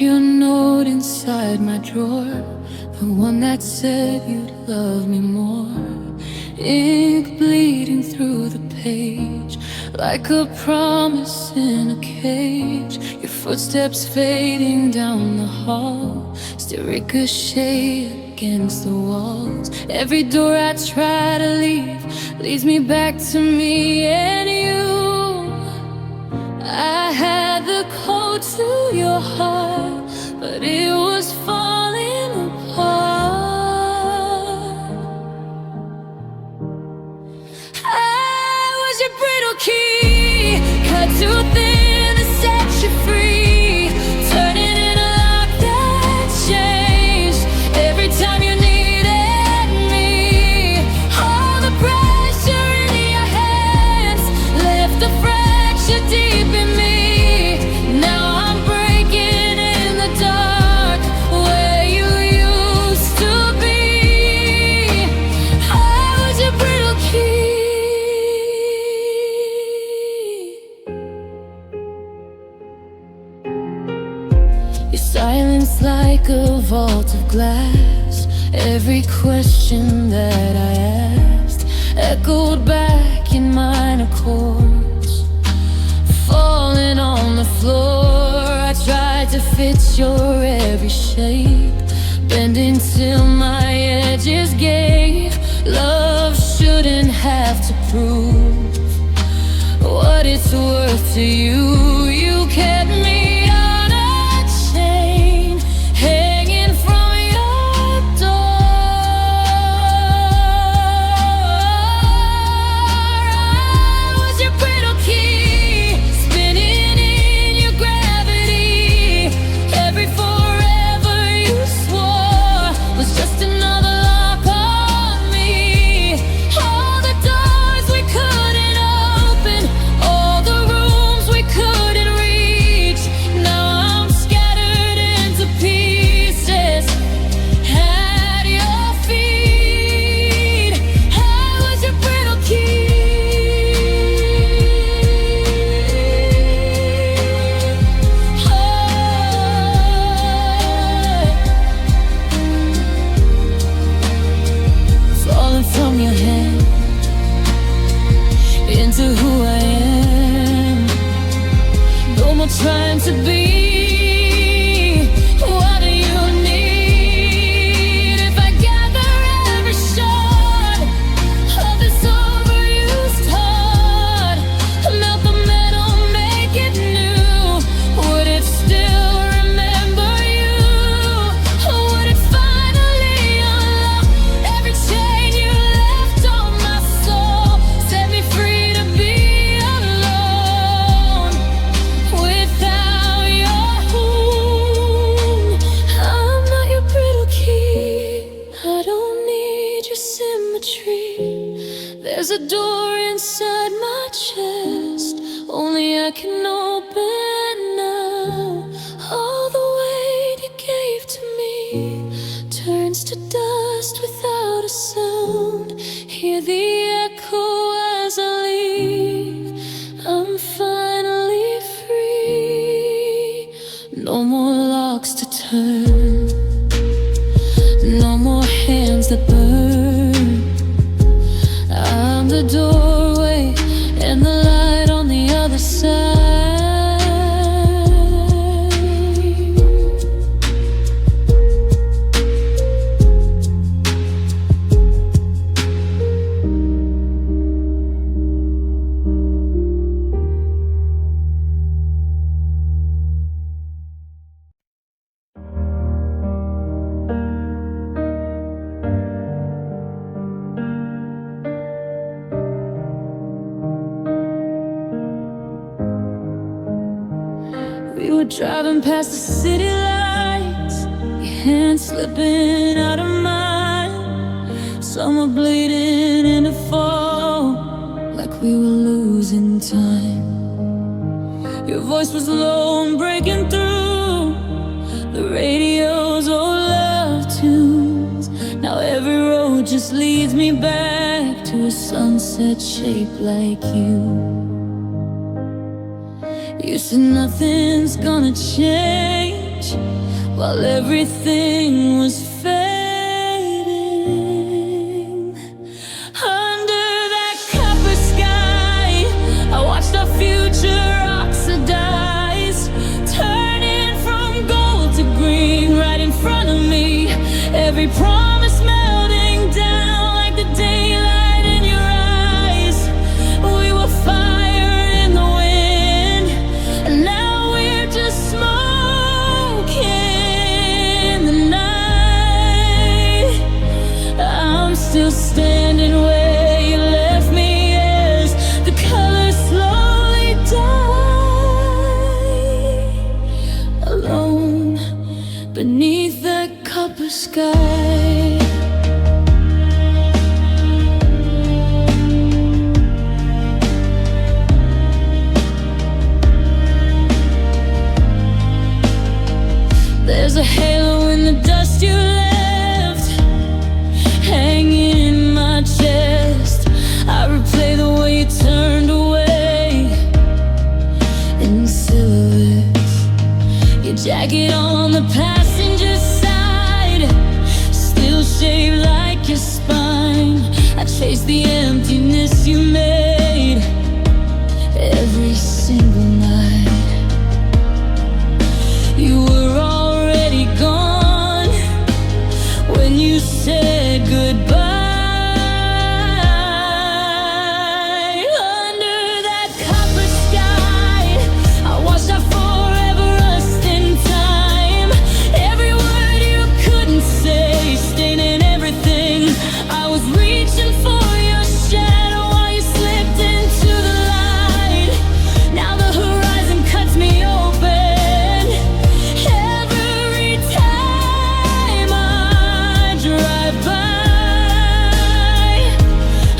your note inside my drawer, the one that said you'd love me more. Ink bleeding through the page, like a promise in a cage. Your footsteps fading down the hall, still ricochet against the walls. Every door I try to leave leads me back to me and you. I had the code to your heart, but it was falling apart. I was your brittle key, cut too thin to set you free, turning in a lock that changed every time you needed me. All the pressure in your hands left a fracture deep in me. Now I'm breaking in the dark where you used to be. I was your brittle key. Your silence like a vault of glass. Every question that I asked echoed back in minor chords, falling on the floor. I tried to fit your every shape, bending till my edges gave. Love shouldn't have to prove what it's worth to you. You kept me on a chain, hanging from your door. I was your brittle key, spinning in your gravity. Every forever you swore was just another lock on me. All the doors we couldn't open, all the rooms we couldn't reach. Now I'm scattered into pieces at your feet. I was your brittle key. Falling from your hand into who I am. No more trying to be. What do you need? If I gather every shard of this overused heart, melt the metal, make it new, would it still remember you? Or would it finally unlock every chain you left on my soul? Set me free to be alone without your home. I'm not your brittle key, I don't need your symmetry. There's a door inside my chest, only I can open now. All the weight you gave to me turns to dust without a sound. Hear the echo as I leave. I'm finally free. No more locks to turn, no more hands that burn. I'm the doorway and the light on the other side. We were driving past the city lights, your hand slipping out of mine. Summer bleeding into fall, like we were losing time. Your voice was low and breaking through the radio's old love tunes. Now every road just leads me back to a sunset shaped like you. You said nothing's gonna change, while everything was fading. Under that copper sky, I watched our future oxidize, turning from gold to green right in front of me. Every promise melting down like the daylight in your eyes. We were fire in the wind, and now we're just smoke in the night. I'm still standing where you left me as the colors slowly die, alone beneath the copper sky. There's a halo in the dust you left, hanging in my chest. I replay the way you turned away in silhouettes. Your jacket on the passenger side, still shaped like your spine. I chased the emptiness you made every single night. You were already gone when you said goodbye. Under that copper sky, I watched our forever rust in time. Every word you couldn't say, staining everything. I was reaching for your shadow while you slipped into the light. Now the horizon cuts me open every time I drive by.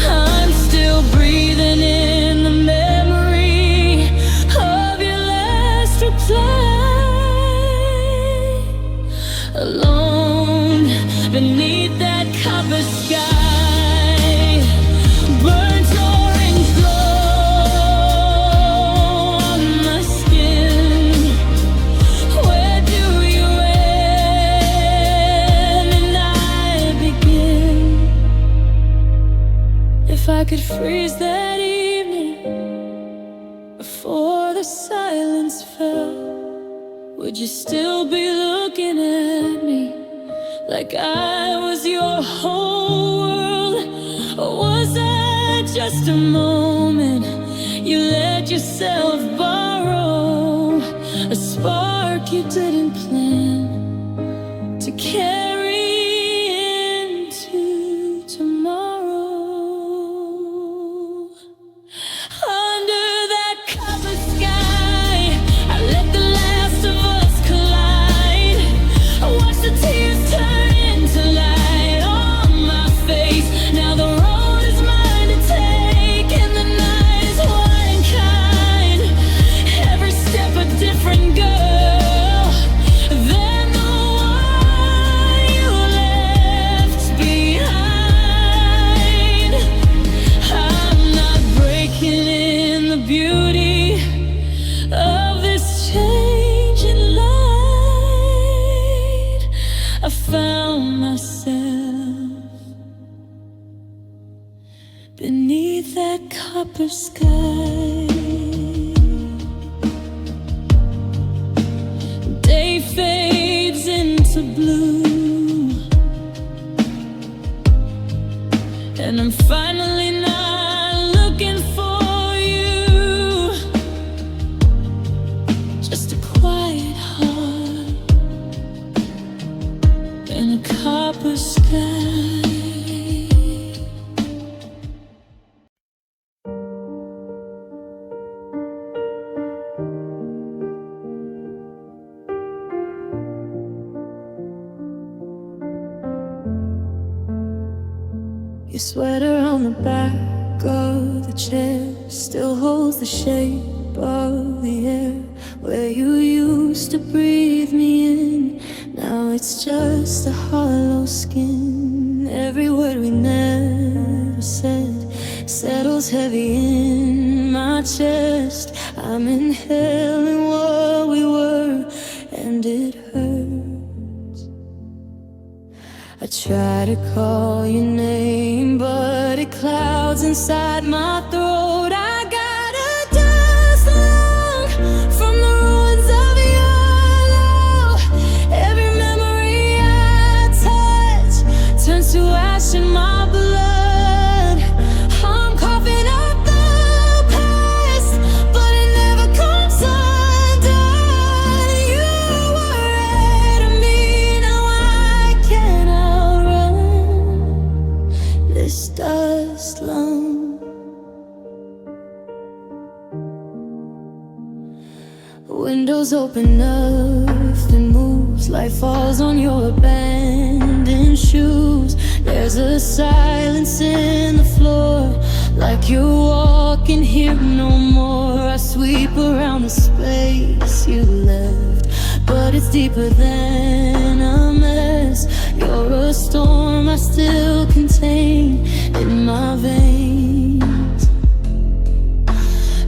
I'm still breathing in the memory of your last reply, alone beneath that copper sky. Burnt orange glow on my skin. Where do you end and I begin? If I could freeze that evening before the silence fell, would you still be looking at me like I was your whole world? Or was I just a moment you let yourself borrow? A spark you didn't plan to carry into tomorrow. Under that copper sky, I let the last of us collide. I watched the tears turn into light on my face. Now the road is mine to take, and the night is one in kind. Every step a different girl than the one you left behind. I'm not breaking in the beauty of this changing light. I found myself beneath that copper sky. Day fades into blue, and I'm finally not looking for you. Just a quiet heart in a copper sky. Your sweater on the back of the chair still holds the shape of the air where you used to breathe me in. Now it's just a hollow skin. Every word we never said settles heavy in my chest. I'm inhaling what we were, and it hurts. try to call your name, but it clouds inside my throat. I got a dust lung from the ruins of your love. Every memory I touch turns to ash in my blood. I'm coughing up the past, but it never comes undone. You were ahead of me, now I can't outrun this dust lung. Windows open up and moves, light falls on your abandoned shoes. There's a silence in the floor, like you're walking here no more. I sweep around the space you left, but it's deeper than a mess. You're a storm I still contain in my veins.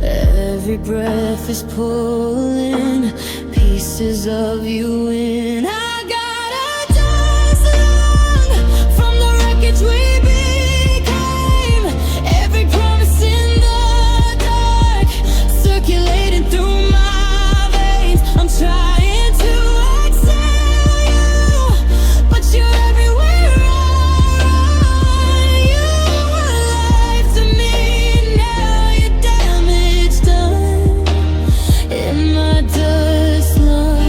Every breath is pulling pieces of you in. I got a dust lung from the wreckage we became. Every promise in the dark circulating through my veins. I'm trying to exhale you, but you're everywhere I run. You were alive to me, now you're damage done in my dust lung.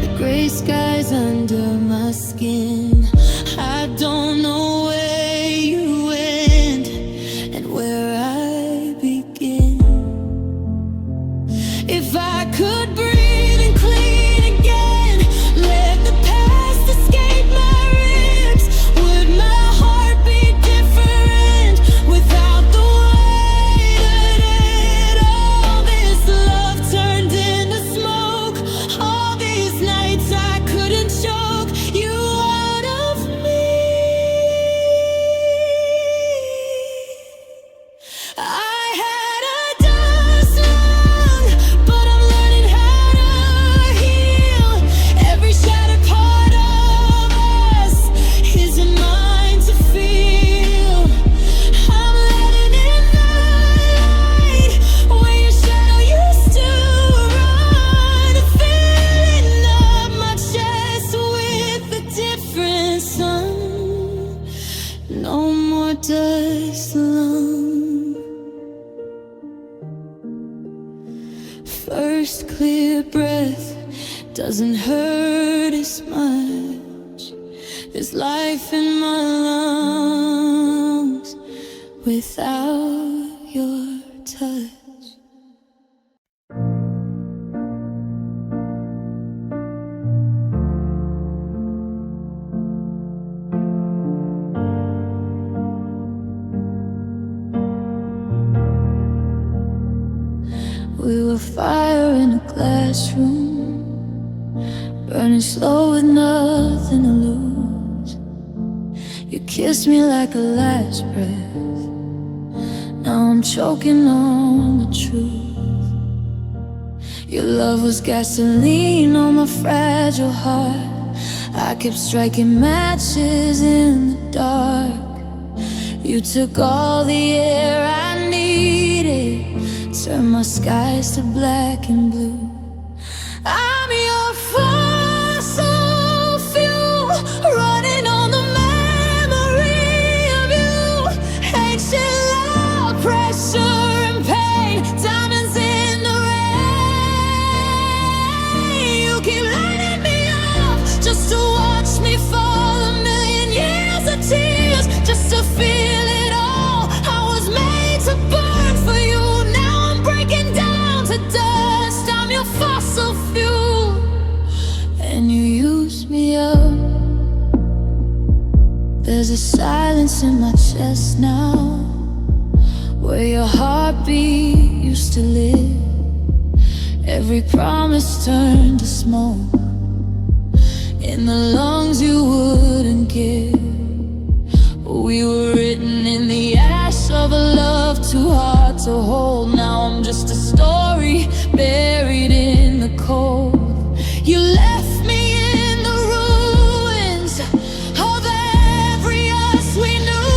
The gray skies under my skin. I don't know where you end and where I begin. If I could breathe and clean again, let the past escape my ribs, would my heart be different without the weight of it? All this love turned into smoke, all these nights I couldn't choke you out of me. I had a dust lung, but I'm learning how to heal. Every shattered part of us isn't mine to feel. I'm letting in the light where your shadow used to run, filling up my chest with a different sun. No more dust lung. First clear breath doesn't hurt as much. There's life in my lungs without your touch. We were fire in a classroom, burning slow with nothing to lose. You kissed me like a last breath, now I'm choking on the truth. Your love was gasoline on my fragile heart. I kept striking matches in the dark. You took all the air I needed, turned my skies to black and blue. I'm your fossil fuel, running on the memory of you. Ancient love, pressure and pain, diamonds in the rain. You keep lighting me up just to watch me fall. A million years of tears just to feel it all. I was made to burn for you, now I'm breaking down to dust. I'm your fossil fuel, and you use me up. There's a silence in my chest now, where your heartbeat used to live. Every promise turned to smoke in the lungs you wouldn't give. We were written in the ash of a love too hard to hold. Now I'm just a story buried in the cold. You left me in the ruins of every us we knew.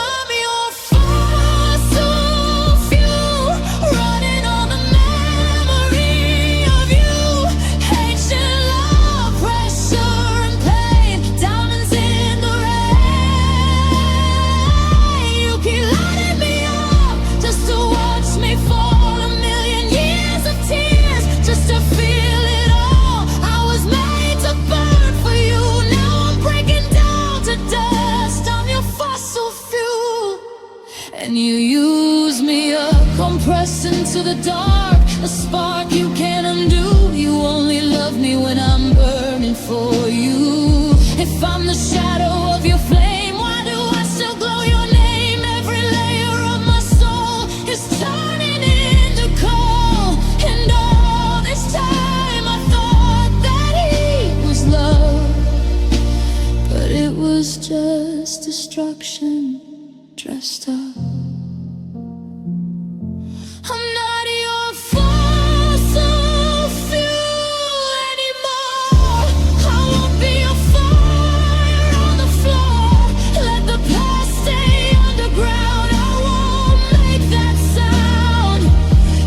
I'm your fossil fuel, running on the memory of you. Ancient love, pressure and pain, diamonds in the rain. You keep lighting me up just to watch me fall. A million years of tears just to feel it all. I was made to burn for you. Now I'm breaking down to dust. I'm your fossil fuel, and you use me up, compressed into the dark. A spark you can't undo. You only love me when I'm burning for you. If I'm the shadow of your flame, why do I still glow? Your name, every layer of my soul is turning into coal. And all this time I thought that heat was love, but it was just destruction dressed up. I'm not your fossil fuel anymore. I won't be a fire on the floor. Let the past stay underground. I won't make that sound.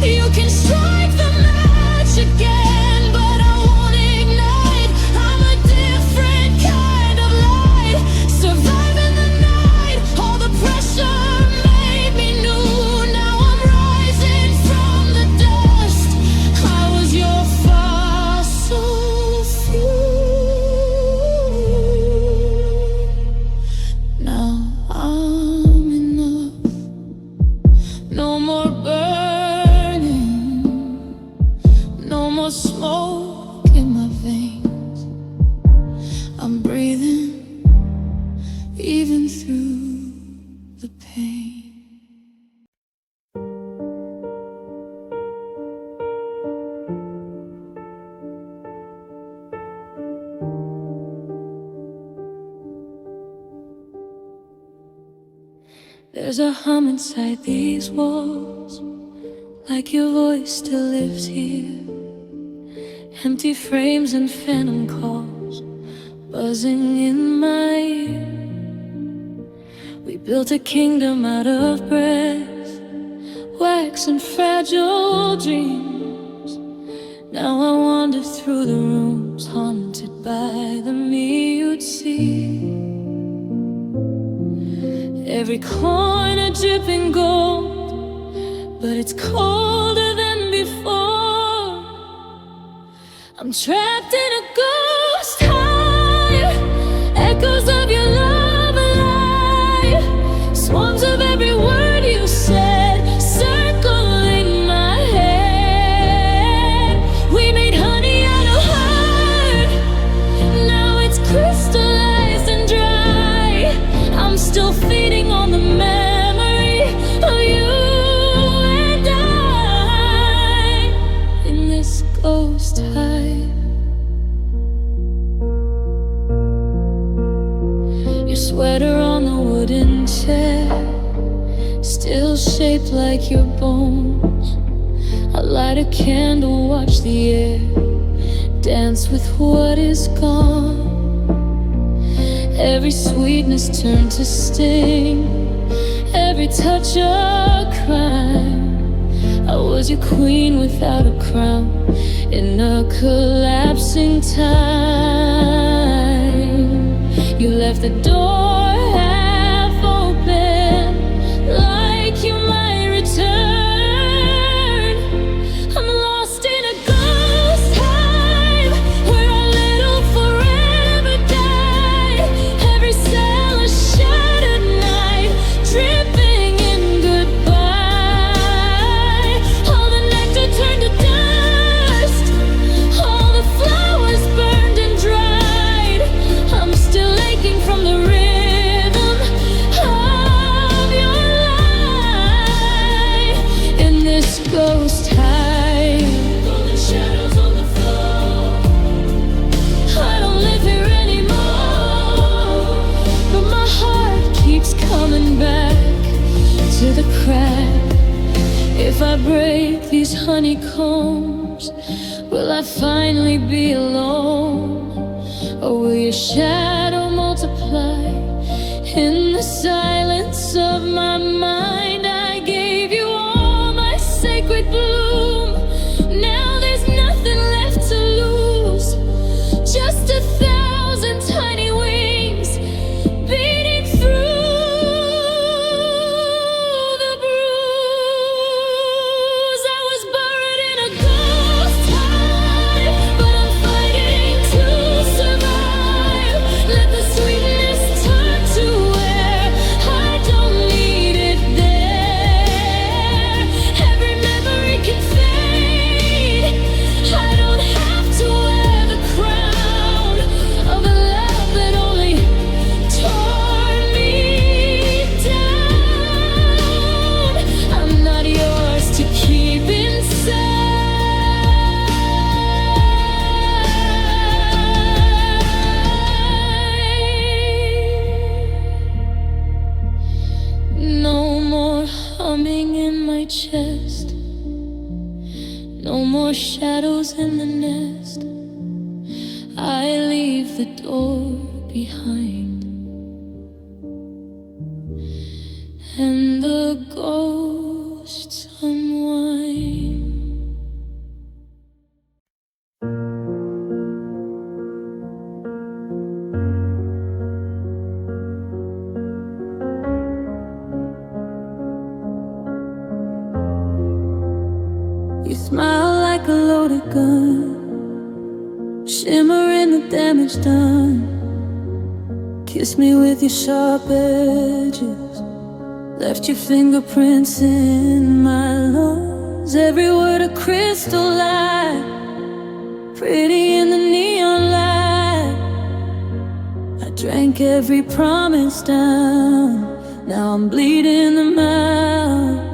You can strike the match again, but I won't ignite. I'm a different kind of light, surviving the night. All the pressure made me new. Now I'm rising from the dust. I was your fossil fuel. Now I'm enough. No more burning, no more smoke in my veins. I'm breathing even through the pain. There's a hum inside these walls, like your voice still lives here. Empty frames and phantom calls buzzing in my ear. We built a kingdom out of breath, wax and fragile dreams. Now I wander through the rooms, haunted by the me you'd see. Every corner dripping gold, but it's colder than before. I'm trapped in a ghost hive, echoes of your love alive, swarms of every word you said, circling my head. We made honey out of heart, now it's crystallized and dry. I'm still feeding on the memory of you and I in this ghost hive. Your sweater on the wooden chair, still shaped like your bones. I light a candle, watch the air dance with what is gone. Every sweetness turned to sting, every touch a crime. I was your queen without a crown, in a collapsing time. You left the door half open, like you might return. I'm lost in a ghost hive, where our little forever died. Every cell a shattered night, dripping in goodbye. All the nectar turned to dust, all the flowers burned and dried. I'm still aching from the rhythm of your life in this ghost hive. Golden shadows on the floor, I don't live here anymore, but my heart keeps coming back to the crack. If I break these honeycombs, stars? Will I finally be alone? Or will your shadow multiply? In the silence of my mind, I gave you all my sacred bloom. Now there's nothing left to lose, just 1,000 tiny wings beating through the bruise. I was buried in a ghost hive, but I'm fighting to survive. Let the sweetness turn to air, I don't need it there. Every memory can fade, I don't have to wear the crown of a love that only tore me down. I'm not yours to keep inside. No more humming in my chest, no more shadows in the nest. I leave the door behind, and the ghosts unwind. You smile like a loaded gun, shimmer in the damage done. Kiss me with your sharp edges, left your fingerprints in my lungs. Every word a crystal light, pretty in the neon light. I drank every promise down, now I'm bleeding them out.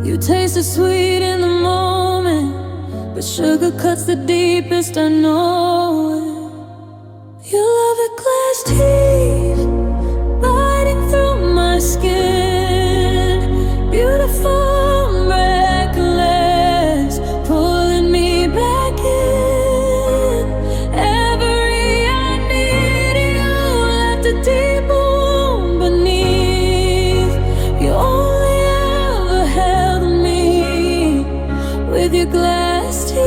You taste the sweet in the moment, but sugar cuts the deepest, I know it. Your love at glass teeth, biting through my skin. Beautiful, reckless, pulling me back in. Every I need you left a deep wound beneath. You only ever held me with your glass teeth.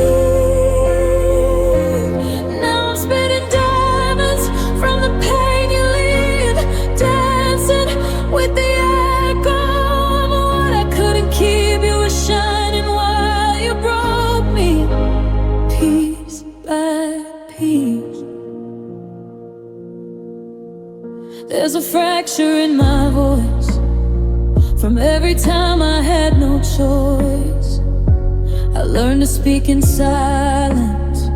Now I'm spitting diamonds from the pain you leave, dancing with the echo of what I couldn't keep. You were shining while you broke me, piece by piece. There's a fracture in my voice from every time I had no choice. I learned to speak in silence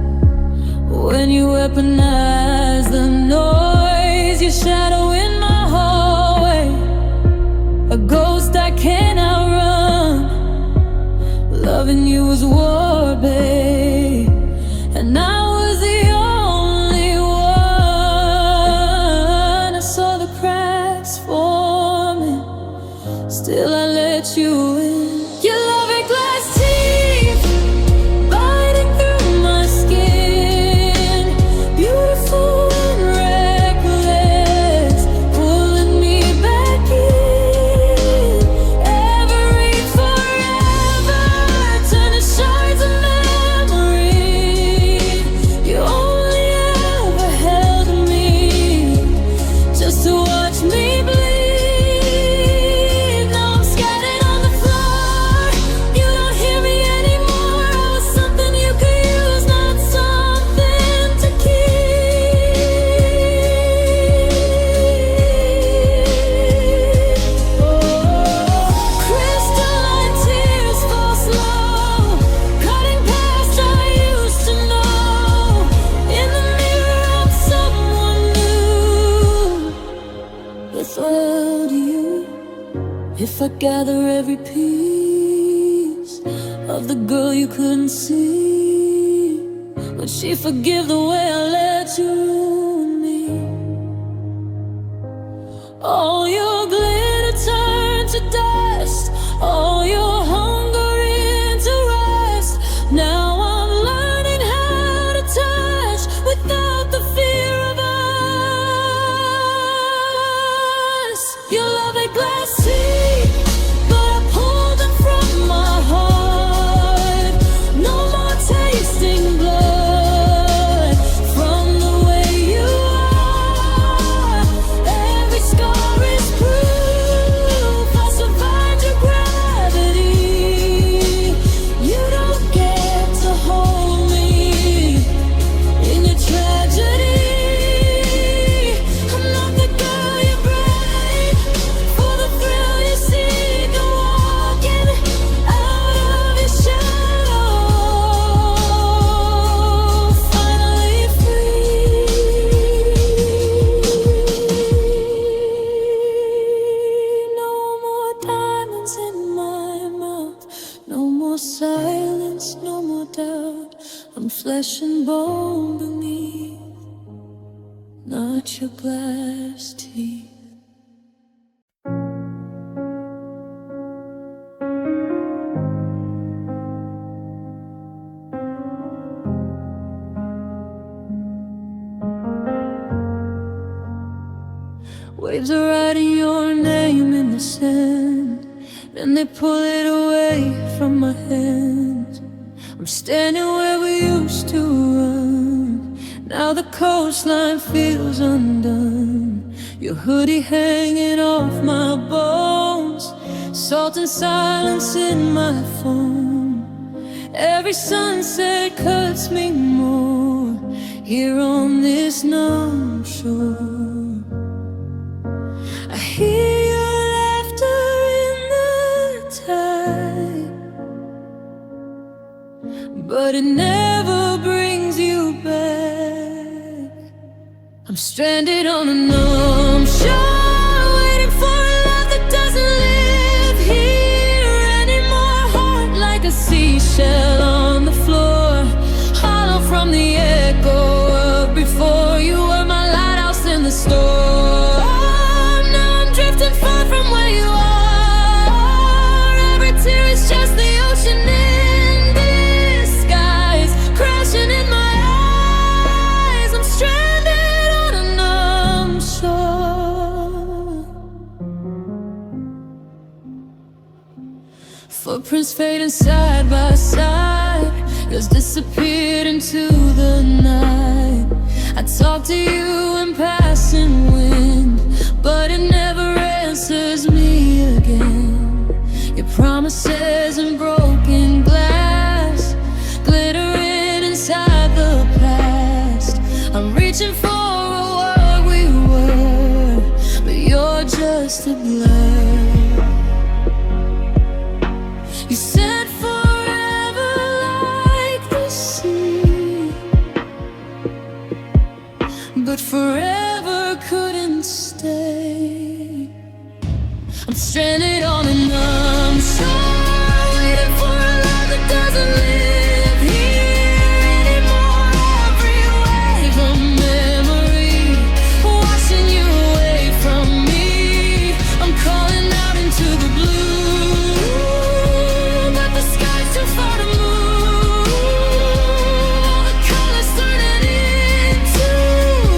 when you weaponize the noise. Your shadow in my hallway, a ghost I can't outrun. Loving you was war, babe, and I was the only one. I saw the cracks forming, still I let you in. Your love at glass teeth, biting through my skin. Beautiful and reckless, pulling me back in. Every forever turn to shards of memory. You only ever held me just to watch me bleed. Now I'm scattered on the floor, you don't hear me anymore. I was something you could use, not something to keep. Crystalline tears fall slow, cutting past I used to know. In the mirror of someone new, yes, well, do you? If I gather every piece of the girl you couldn't see, would she forgive the way I let you ruin me? All your glitter turned to dust, all your hunger into more silence, no more doubt. I'm flesh and bone beneath, not your glass teeth. Waves are writing your name in the sand, and they pull it away from my hands. I'm standing where we used to run. Now the coastline feels undone. Your hoodie hanging off my bones, salt and silence in my phone. Every sunset cuts me more here on this numb shore. I hear your laughter in the tide, but it never brings you back. I'm stranded on a numb shore, waiting for a love that doesn't live here anymore. Heart like a seashell on the floor, hollow from the echo of before. You were my lighthouse in the storm. Far from where you are, every tear is just the ocean in disguise, crashing in my eyes. I'm stranded on a numb shore. Footprints fading side by side, yours disappeared into the night. I talk to you in passing wind, but it never answers me again. Your promises in broken glass, glittering inside the past. I'm reaching for a world we were, but you're just a blur. You said forever like the sea, but forever couldn't stay. I'm stranded on a numb shore, waiting for a love that doesn't live here anymore. Every wave a memory, washing you away from me. I'm calling out into the blue, but the sky's too far to move. All the colors turning into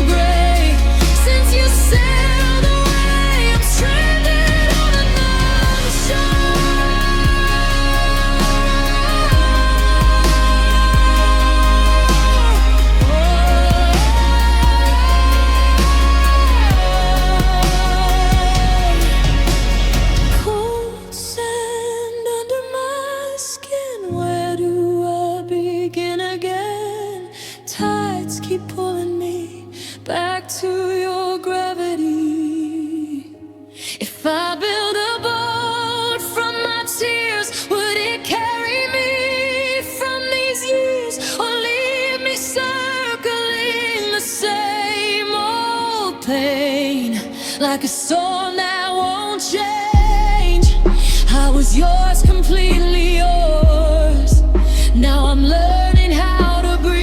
gray since you sailed away. I'm stranded on another shore. Cold sand under my skin, where do I begin again? Tides keep pulling me back to your gravity. If I build a boat from my tears, would it carry me from these years, or leave me circling the same old pain, like a storm that won't change? I was yours, completely yours. Now I'm learning how to breathe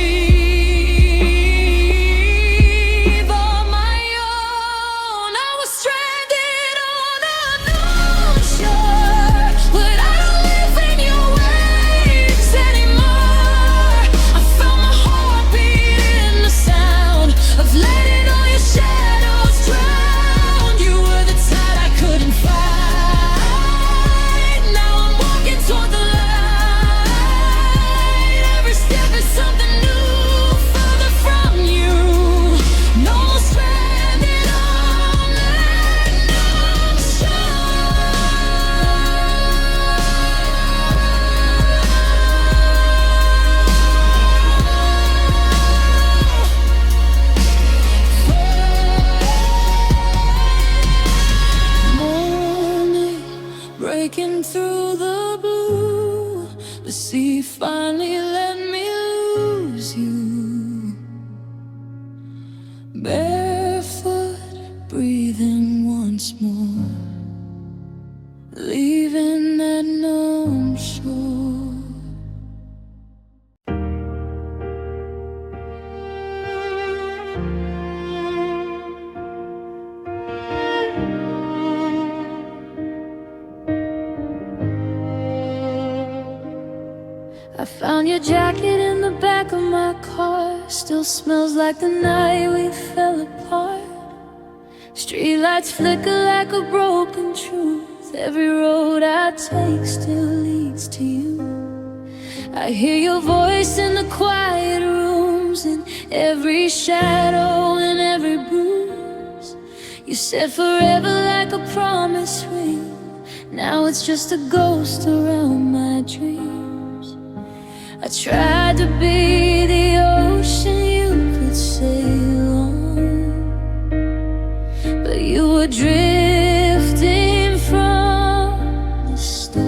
on my own. I was stranded on a new shore, but I don't live in your waves anymore. I felt my heart beat in the sound of letting all your shadows drown. You were the tide I couldn't fight. Now I'm walking toward the light. Every step is something new, further from you. No more stranded on that numb shore. Morning breaking through the blue, the sea finally let me lose you. Barefoot, breathing once more, leaving that numb shore. I found your jacket in the back of my car. Still smells like the night we fell apart. Streetlights flicker like a broken truth. Every road I take still leads to you. I hear your voice in the quiet rooms, in every shadow and every bruise. You said forever like a promise ring. Now it's just a ghost around my dreams. I tried to be the ocean you could sail on, but you were drifting from the start.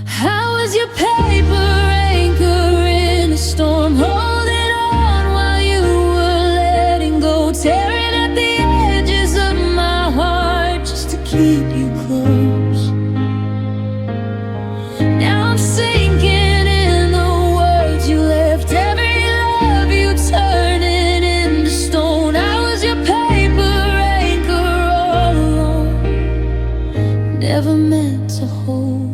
How was your paper anchor in a storm, holding on while you were letting go, tearing at the edges of my heart just to keep you close? Now I'm sinking in the words you left, every love you turning into stone. I was your paper anchor all along, never meant to hold.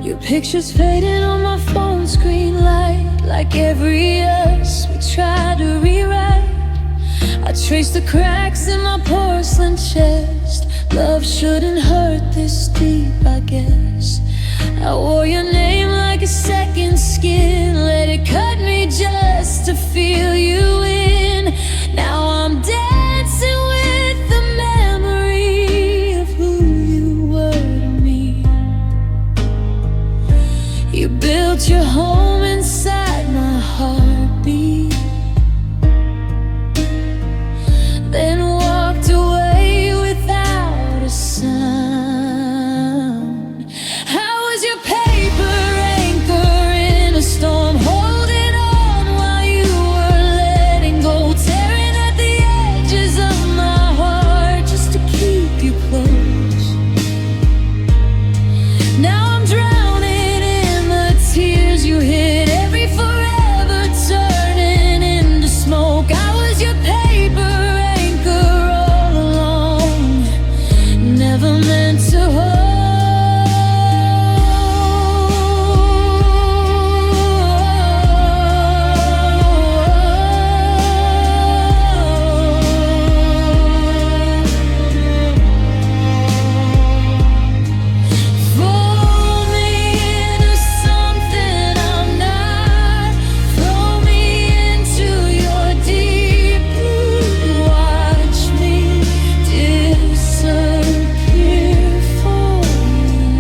Your picture's fading on my phone screen like every us we tried to rewrite. I traced the cracks in my porcelain chest. Love shouldn't hurt this deep, I guess. I wore your name like a second skin, let it cut me just to feel you in. Now I'm dancing with the memory of who you were to me. You built your home inside my heartbeat, then walked away without a sound. How was your paper anchor in a storm, holding on while you were letting go, tearing at the edges of my heart just to keep you close? Now I'm drowning in the tears you hid, every forever turning into smoke. I was your paper anchor all along, never meant to hold. Fold me into something I'm not, throw me into your deep blue, watch me disappear for you.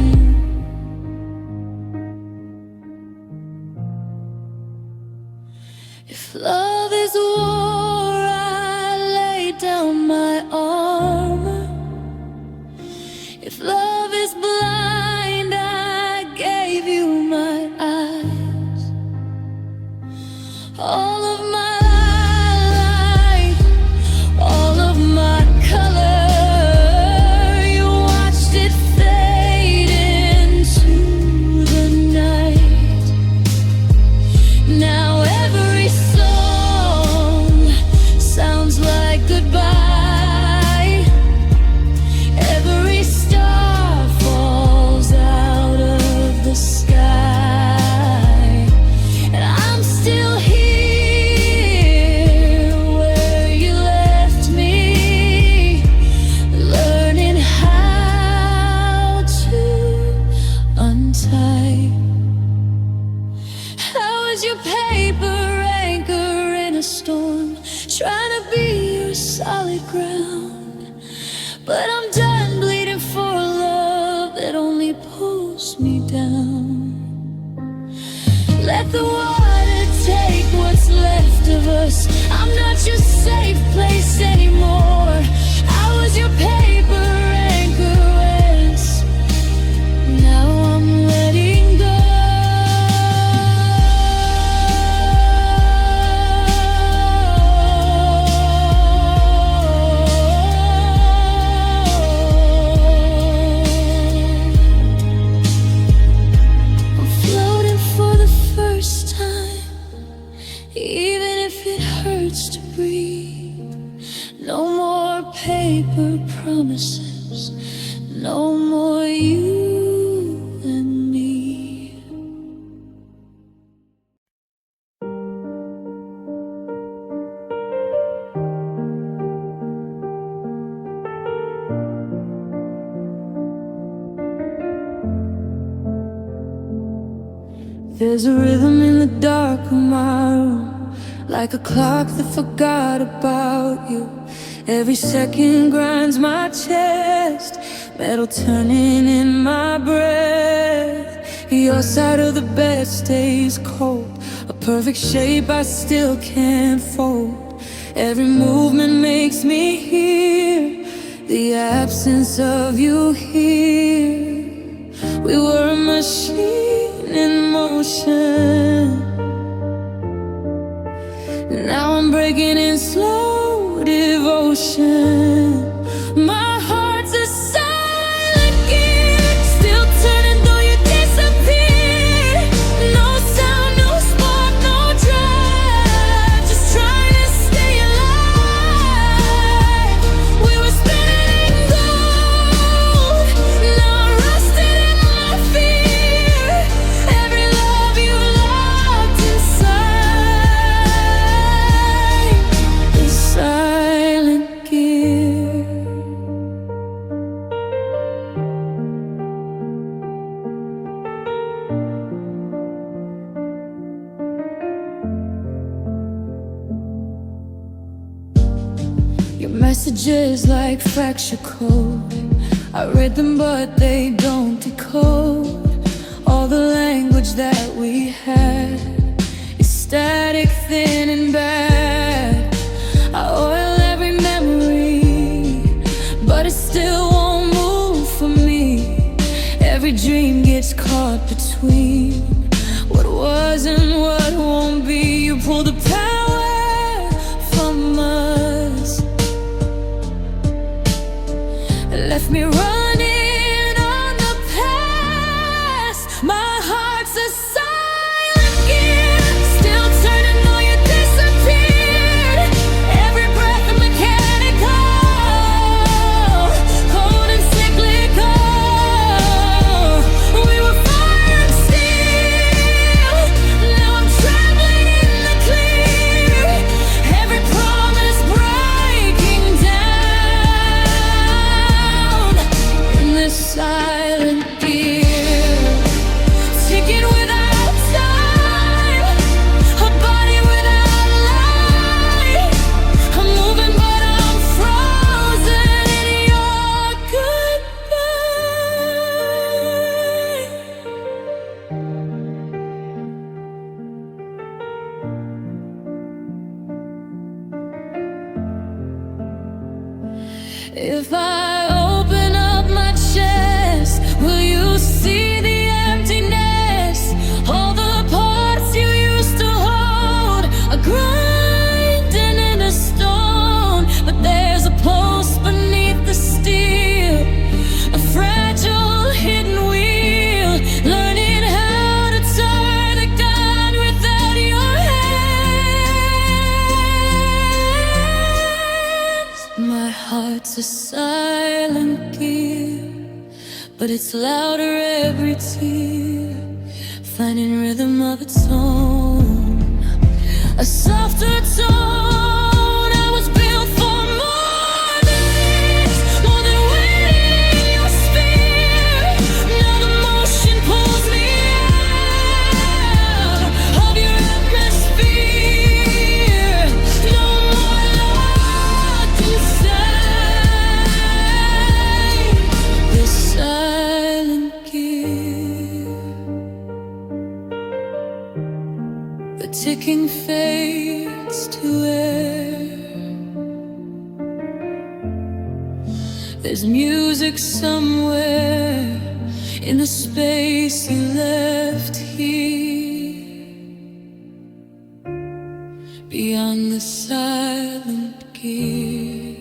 If love is war, I lay down my armor. If love is blind, I gave you my eyes. All of my life, all of my color, you watched it fade into the night. Now every song sounds like goodbye. Every star falls out of the sky, and I'm still here where you left me, learning how to untie. How is your paper anchor in a storm, trying to be your solid ground? But I'm done bleeding for a love that only pulls me down. Let the water take what's left of us. I'm not your safe place anymore. I was your paper anchor once. Now I'm letting go. I'm There's a rhythm in the dark of my room, like a clock that forgot about you. Every second grinds my chest, metal turning in my breath. Your side of the bed stays cold, a perfect shape I still can't fold. Every movement makes me hear the absence of you here. We were a machine in motion. Now I'm breaking in slow devotion. My heart's a silent gear, still turning though you disappeared. No sound, no spark, no drive, just trying to stay alive. We were spinning in gold, now I'm rusted in my fear. Every love you locked inside the silent gear. Your messages like fracture code, I read them but they don't decode. All the language that we had is static, thin and bad. I oil every memory, but it still won't move for me. Every dream gets caught between what was and what won't be. You pull the power from us, left me running on the past. My heart's a silent gear, still turning though you disappeared. Every breath a mechanical, cold and cyclical. We were fire and steel, now I'm trembling in the clear. Every promise breaking down in this silent gear, ticking without time, a body without light. I'm moving but I'm frozen in your goodbye. If I open up my chest, will you see the emptiness? All the parts you used to hold are grinding into stone, but there's a pulse beneath the steel, a fragile hidden wheel, learning how to turn the gun without your hands. My heart's a silent gear, but it's louder every tear, finding rhythm of its own, a softer tone. I was built for more than this, more than waiting in your spear. Now the motion pulls me out of your atmosphere. No more locked inside this silent gear. The ticking fades to air. There's music somewhere in the space you left here, beyond the silent gear.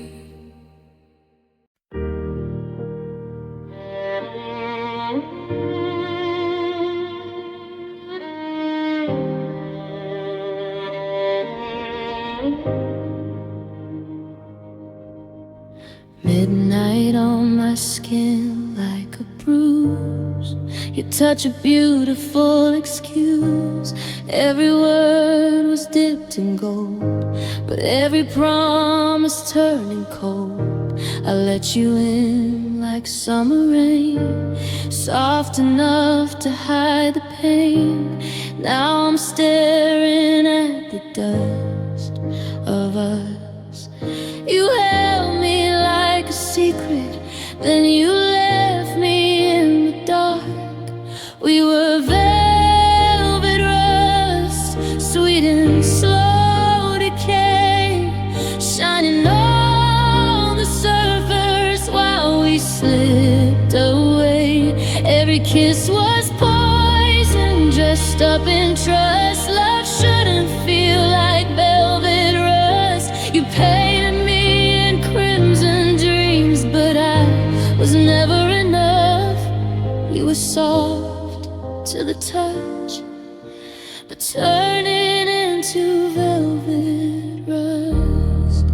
Midnight on my skin like a bruise. Your touch a beautiful excuse. Every word was dipped in gold, but every promise turning cold. I let you in like like summer rain, soft enough to hide the pain. Now I'm staring at the dust of us. You held me like a secret, then you left me in the dark. We were velvet rust, sweet and slow decay, shining on the surface while we slipped away. Every kiss was poison, dressed up in trust. Love shouldn't feel like velvet rust. You painted me in crimson dreams, but I was never enough. You were soft to the touch, but turning into velvet rust.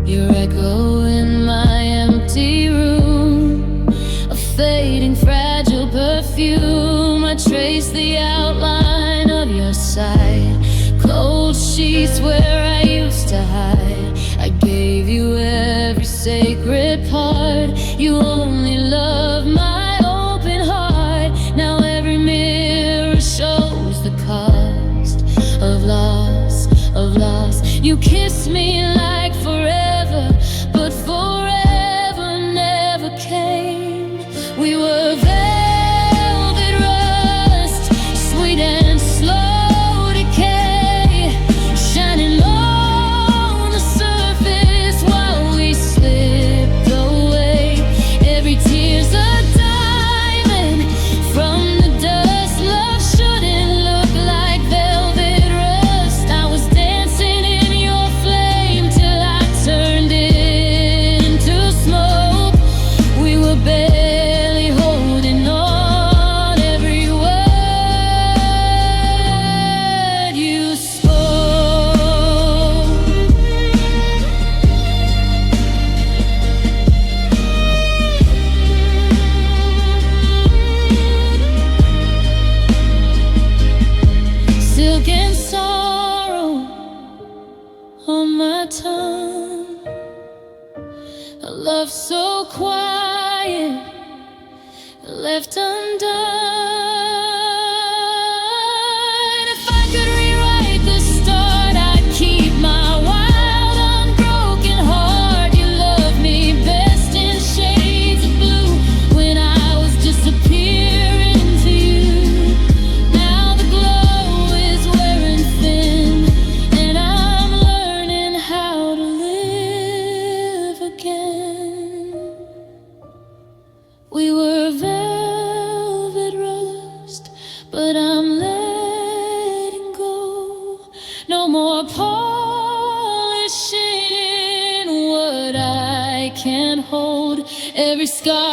Your echo in my empty room, a fading fragile perfume. I trace the outline of your side, cold sheets where I used to hide. I gave you every sacred part. You only love my open heart. Now every mirror shows the cost of loss, of loss. You kiss me like forever, but forever never came. We were velvet rust, sweet and slow decay, shining on the surface while we slipped away. Every tear's a diamond from the dust. Love shouldn't look like velvet rust. I was dancing in your flame till I turned it into smoke. We were barely holding on. Every word you spoke, silk and sorrow on my tongue. A love so quiet, left undone. If I could rewrite the start, I'd keep my wild, unbroken heart. You loved me best in shades of blue when I was disappearing to you. Now the glow is wearing thin, and I'm learning how to live again. We were velvet rust, but I'm letting go. No more polishing what I can't hold. Every scar